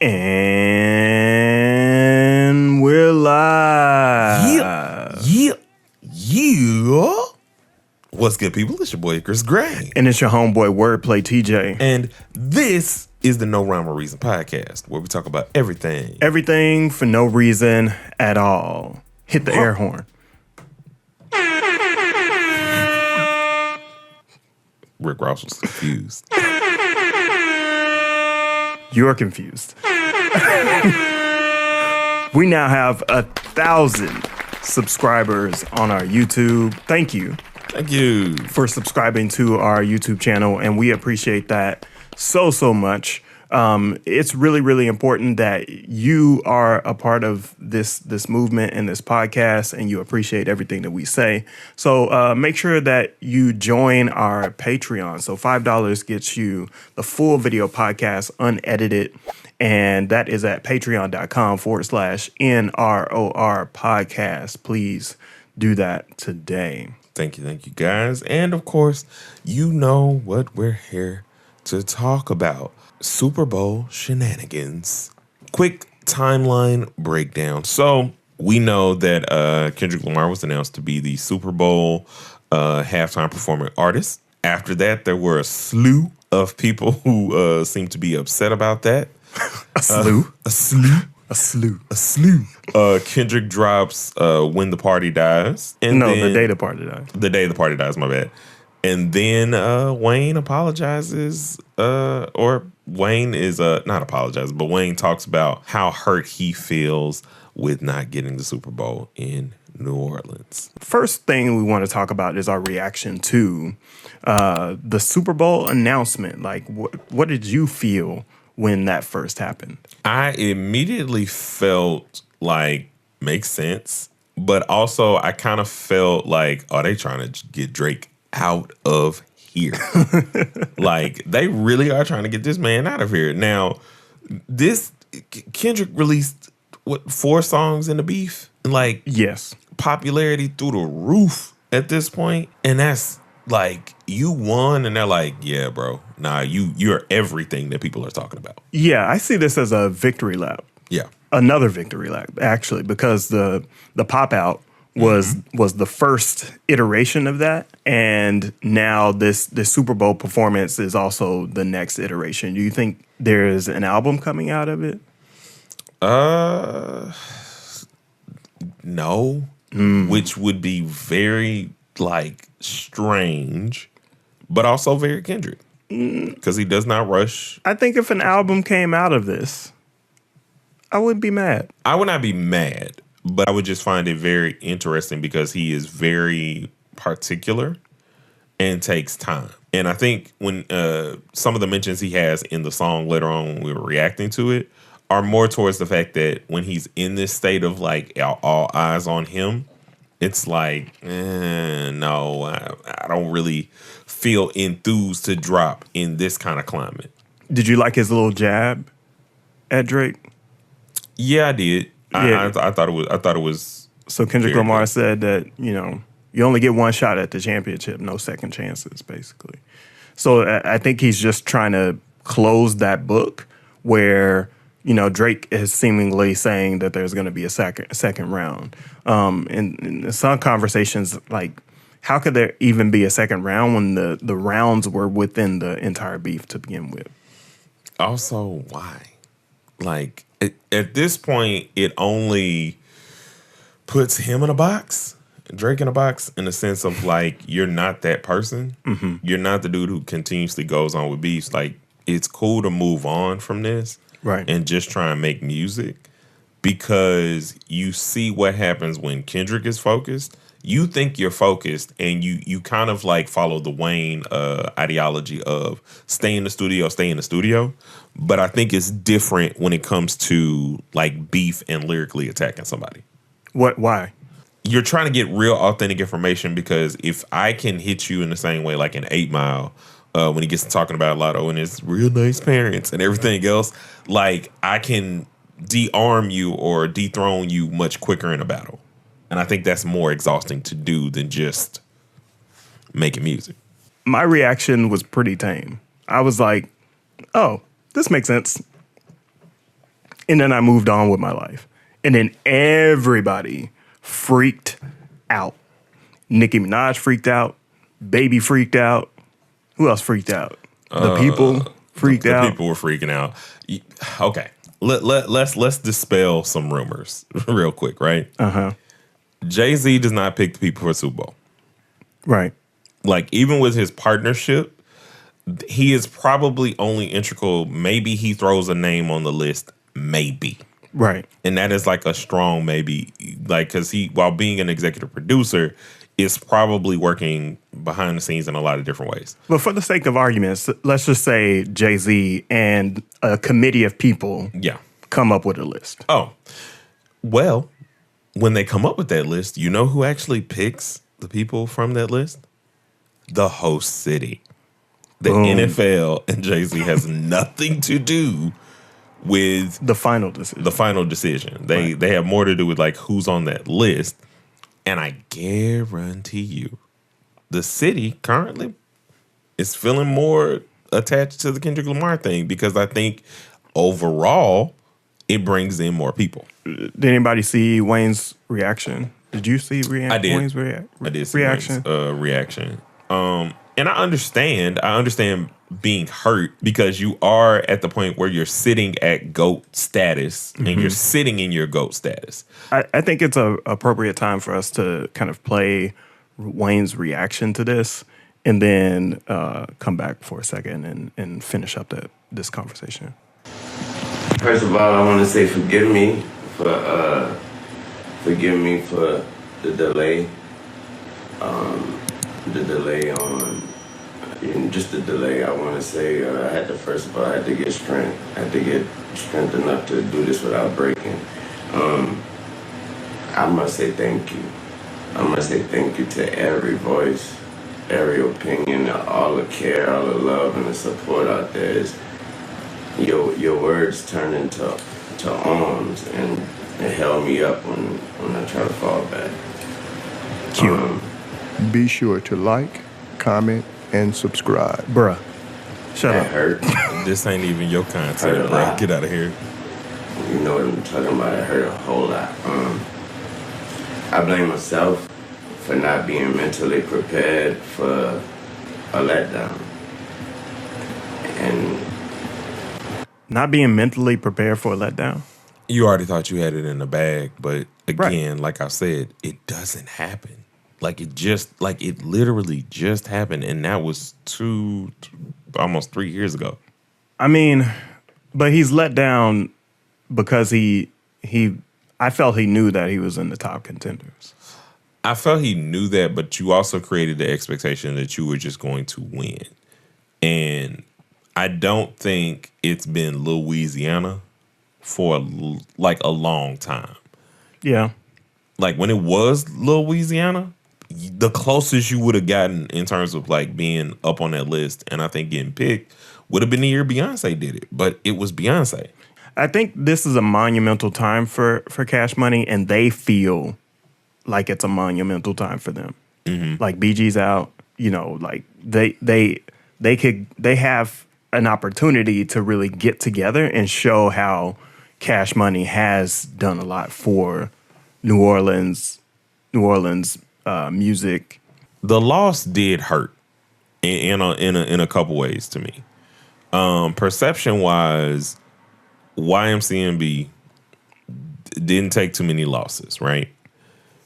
And we're live. Yeah. What's good, people? It's your boy, Chris Gray. And it's your homeboy, Wordplay TJ. And this is the No Rhyme or Reason podcast, where we talk about everything. Everything for no reason at all. Hit the air horn. Rick Ross was confused. You're confused. We now have 1,000 subscribers on our YouTube. Thank you. Thank you for subscribing to our YouTube channel, and we appreciate that so much. It's really, really important that you are a part of this movement and this podcast, and you appreciate everything that we say. So make sure that you join our Patreon. So $5 gets you the full video podcast unedited, and that is at patreon.com/nror podcast. Please do that today. Thank you, guys. And of course, you know what we're here to talk about. Super Bowl shenanigans. Quick timeline breakdown. So we know that Kendrick Lamar was announced to be the Super Bowl halftime performing artist. After that, there were a slew of people who seemed to be upset about that. A slew? Kendrick drops When the Party Dies. And then, The Day the Party Dies. The Day the Party Dies, my bad. And then Wayne apologizes, or Wayne is not apologizes, but Wayne talks about how hurt he feels with not getting the Super Bowl in New Orleans. First thing we want to talk about is our reaction to the Super Bowl announcement. Like, what did you feel when that first happened? I immediately felt like makes sense, but also I kind of felt like, oh, they trying to get Drake out of here. Like, they really are trying to get this man out of here. Now, this Kendrick released 4 songs in the beef, and like, yes, popularity through the roof at this point, and that's like, you won, and they're like, yeah, bro, nah, you're everything that people are talking about. Yeah, I see this as a victory lap. Yeah, another victory lap, actually, because the pop out was the first iteration of that, and now this Super Bowl performance is also the next iteration. Do you think there is an album coming out of it? No, which would be very like strange, but also very Kendrick, because he does not rush. I think if an album came out of this, I wouldn't be mad. I would not be mad, but I would just find it very interesting because he is very particular and takes time. And I think when some of the mentions he has in the song later on when we were reacting to it are more towards the fact that when he's in this state of like all eyes on him, it's like, no, I don't really feel enthused to drop in this kind of climate. Did you like his little jab at Drake? Yeah, I did. Yeah. I thought it was. So Kendrick Lamar said that, you only get one shot at the championship, no second chances, basically. So I think he's just trying to close that book where, Drake is seemingly saying that there's going to be a second round. In some conversations, like, how could there even be a second round when the rounds were within the entire beef to begin with? Also, why? Like, at this point, it only puts him in a box, Drake in a box, in the sense of like, you're not that person. Mm-hmm. You're not the dude who continuously goes on with beefs. Like, it's cool to move on from this, right, and just try and make music, because you see what happens when Kendrick is focused. You think you're focused, and you kind of like follow the Wayne ideology of stay in the studio. But I think it's different when it comes to like beef and lyrically attacking somebody. What? Why? You're trying to get real authentic information, because if I can hit you in the same way, like in 8 Mile, when he gets to talking about Lotto and his real nice parents and everything else, like, I can de-arm you or dethrone you much quicker in a battle. And I think that's more exhausting to do than just making music. My reaction was pretty tame. I was like, oh, this makes sense. And then I moved on with my life. And then everybody freaked out. Nicki Minaj freaked out. Baby freaked out. Who else freaked out? The people freaked out. The people were freaking out. Okay. Let's dispel some rumors real quick, right? Uh-huh. Jay-Z does not pick the people for Super Bowl. Right. Like, even with his partnership, he is probably only integral. Maybe he throws a name on the list. Maybe. Right. And that is like a strong maybe. Like, because he, while being an executive producer, is probably working behind the scenes in a lot of different ways. But for the sake of arguments, let's just say Jay-Z and a committee of people come up with a list. Oh, well, when they come up with that list, you know who actually picks the people from that list? The host city. The NFL and Jay-Z has nothing to do with the final decision. They have more to do with like who's on that list. And I guarantee you, the city currently is feeling more attached to the Kendrick Lamar thing because I think overall it brings in more people. Did anybody see Wayne's reaction? Did you see I did. Wayne's I did see reaction? Wayne's reaction. And I understand being hurt because you are at the point where you're sitting at GOAT status and you're sitting in your GOAT status. I think it's a appropriate time for us to kind of play Wayne's reaction to this and then come back for a second and finish up this conversation. First of all, I want to say forgive me for the delay. The delay on, just the delay. I want to say I had to get strength. I had to get strength enough to do this without breaking. I must say thank you. I must say thank you to every voice, every opinion, all the care, all the love, and the support out there. Your words turned into arms, and it held me up when I try to fall back. Cute. Be sure to like, comment, and subscribe. Bruh. Shut That up. hurt. This ain't even your content, Hurt a bro. lot. Get out of here. You know what I'm talking about. It hurt a whole lot. I blame myself for not being mentally prepared for a letdown. And Not being mentally prepared for a letdown. You already thought you had it in the bag, but again, like I said, it doesn't happen. Like it literally just happened, and that was almost 3 years ago. I mean, but he's let down because I felt he knew that he was in the top contenders. I felt he knew that, but you also created the expectation that you were just going to win. And I don't think it's been Louisiana for like a long time. Yeah. Like when it was Louisiana, the closest you would have gotten in terms of like being up on that list and I think getting picked would have been the year Beyonce did it. But it was Beyonce. I think this is a monumental time for Cash Money, and they feel like it's a monumental time for them. Mm-hmm. Like BG's out, like they have an opportunity to really get together and show how Cash Money has done a lot for New Orleans music. The loss did hurt in a couple ways to me. Perception wise, YMCMB didn't take too many losses, right?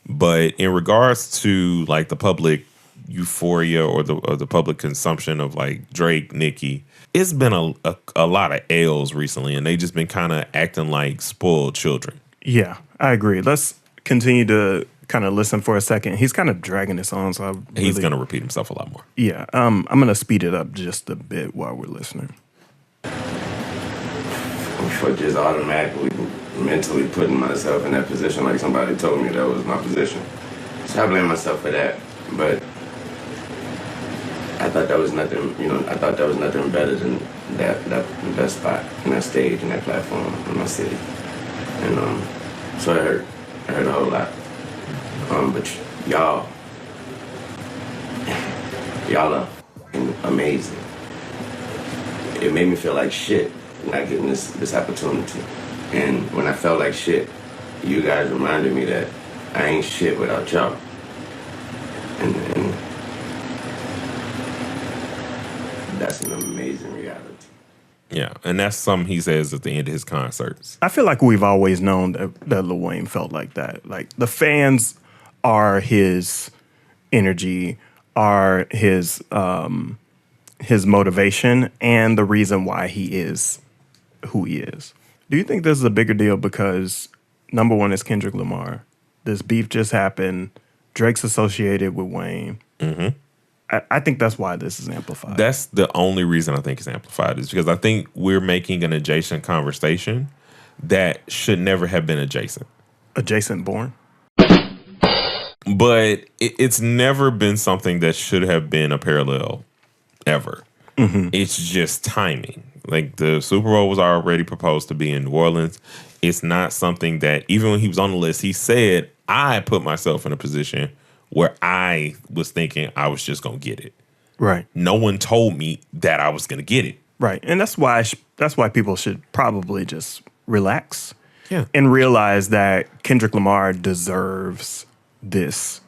But in regards to like the public euphoria or the public consumption of like Drake, Nicki, it's been a lot of L's recently, and they just been kind of acting like spoiled children. Yeah, I agree. Let's continue to kind of listen for a second. He's kind of dragging this on, so he's going to repeat himself a lot more. Yeah, I'm going to speed it up just a bit while we're listening. for just automatically mentally putting myself in that position, like somebody told me that was my position. So I blame myself for that, but I thought that was nothing, I thought that was nothing better than that spot and that stage and that platform in my city. And so it hurt a whole lot. But y'all are amazing. It made me feel like shit not getting this opportunity. And when I felt like shit, you guys reminded me that I ain't shit without y'all. And that's an amazing reality. Yeah, and that's something he says at the end of his concerts. I feel like we've always known that Lil Wayne felt like that. Like, the fans are his energy, are his motivation, and the reason why he is who he is. Do you think this is a bigger deal because, number one, is Kendrick Lamar? This beef just happened. Drake's associated with Wayne. Mm-hmm. I think that's why this is amplified. That's the only reason I think it's amplified, is because I think we're making an adjacent conversation that should never have been adjacent. Adjacent born? But it's never been something that should have been a parallel ever. Mm-hmm. It's just timing. Like, the Super Bowl was already proposed to be in New Orleans. It's not something that, even when he was on the list, he said, I put myself in a position where I was thinking I was just going to get it. Right. No one told me that I was going to get it. Right. And that's why people should probably just relax. Yeah. And realize that Kendrick Lamar deserves this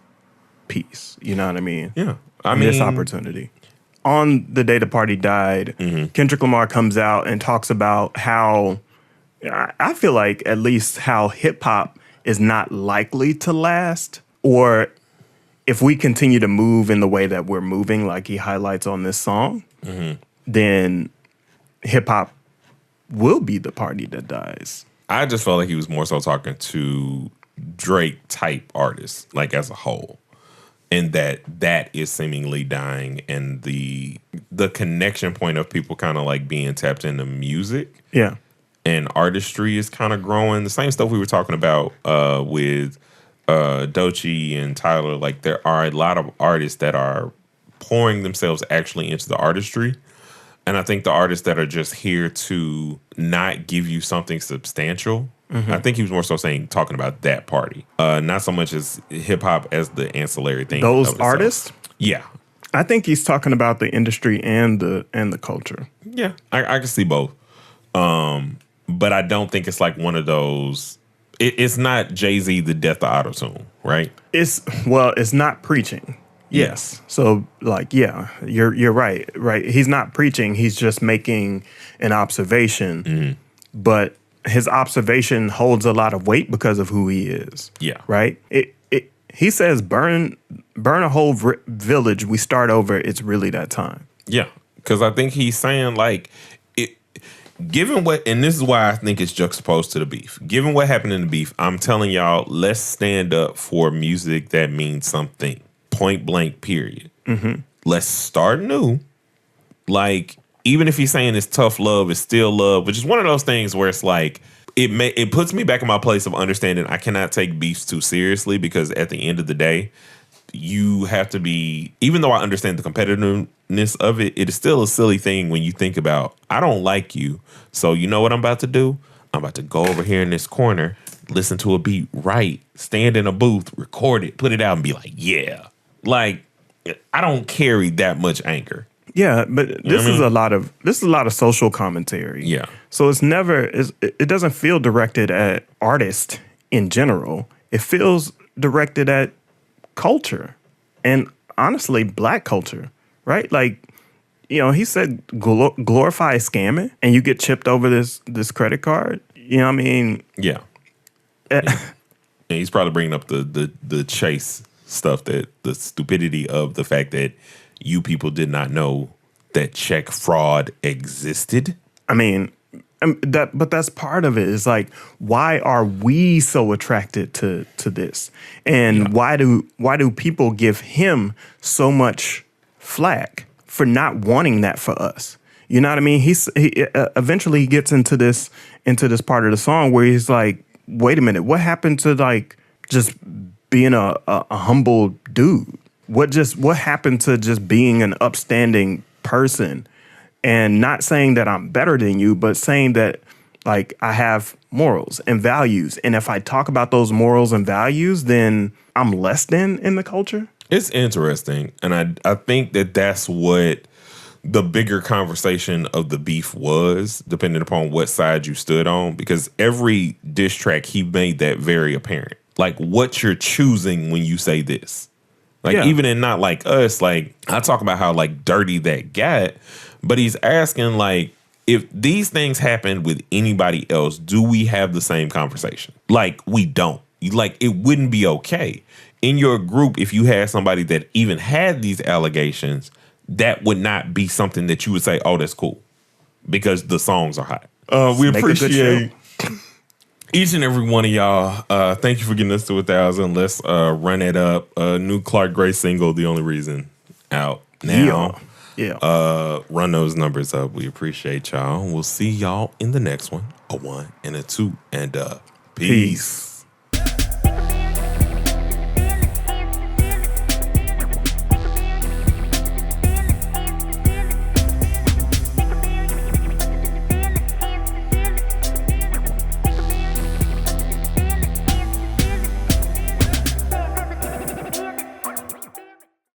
piece. You know what I mean? Yeah. This opportunity. On the day the party died, Kendrick Lamar comes out and talks about how, I feel like at least how hip hop is not likely to last, or if we continue to move in the way that we're moving, like he highlights on this song, then hip hop will be the party that dies. I just felt like he was more so talking to Drake type artists, like, as a whole. And that is seemingly dying, and the connection point of people kind of like being tapped into music. Yeah. And artistry is kind of growing. The same stuff we were talking about with Doechii and Tyler. Like, there are a lot of artists that are pouring themselves actually into the artistry. And I think the artists that are just here to not give you something substantial, I think he was more so talking about that party. Not so much as hip hop as the ancillary thing. Those artists? Yeah. I think he's talking about the industry and the culture. Yeah, I can see both. But I don't think it's like one of those. It's not Jay-Z, the death of auto-tune, right? It's not preaching. Yes. So, like, yeah, you're right. Right. He's not preaching. He's just making an observation. But his observation holds a lot of weight because of who he is. Yeah. Right. He says, burn a whole village. We start over. It's really that time. Yeah. Because I think he's saying, like, given what, and this is why I think it's juxtaposed to the beef. Given what happened in the beef, I'm telling y'all, let's stand up for music that means something. Point blank, period. Let's start new. Like, even if he's saying it's tough love, it's still love, which is one of those things where it's like, it puts me back in my place of understanding I cannot take beefs too seriously, because at the end of the day, you have to be, even though I understand the competitiveness of it, it is still a silly thing when you think about, I don't like you, so you know what I'm about to do? I'm about to go over here in this corner, listen to a beat, stand in a booth, record it, put it out, and be like, yeah. Like, I don't carry that much anger. Yeah, but this is a lot of social commentary. Yeah. So it doesn't feel directed at artists in general. It feels directed at culture, and honestly, Black culture, right? Like, you know, he said glorify scamming, and you get chipped over this credit card. You know what I mean? Yeah. And he's probably bringing up the chase stuff, that the stupidity of the fact that you people did not know that check fraud existed. I mean, but that's part of it. It's like, why are we so attracted to this? And why do people give him so much flack for not wanting that for us? You know what I mean? He eventually he gets into this part of the song where he's like, wait a minute, what happened to like just being a humble dude? What happened to just being an upstanding person, and not saying that I'm better than you, but saying that, like, I have morals and values, and if I talk about those morals and values, then I'm less than in the culture? It's interesting, and I think that's what the bigger conversation of the beef was, depending upon what side you stood on, because every diss track, he made that very apparent. Like, what you're choosing when you say this. Like, even in Not Like Us, like, I talk about how, like, dirty that got, but he's asking, like, if these things happened with anybody else, do we have the same conversation? Like, we don't. Like, it wouldn't be okay. In your group, if you had somebody that even had these allegations, that would not be something that you would say, oh, that's cool, because the songs are hot. We appreciate each and every one of y'all. Thank you for getting us to 1,000. Let's run it up. New Clark Gray single, The Only Reason, out now. Yeah. Run those numbers up. We appreciate y'all. We'll see y'all in the next one. A 1 and a 2 and peace.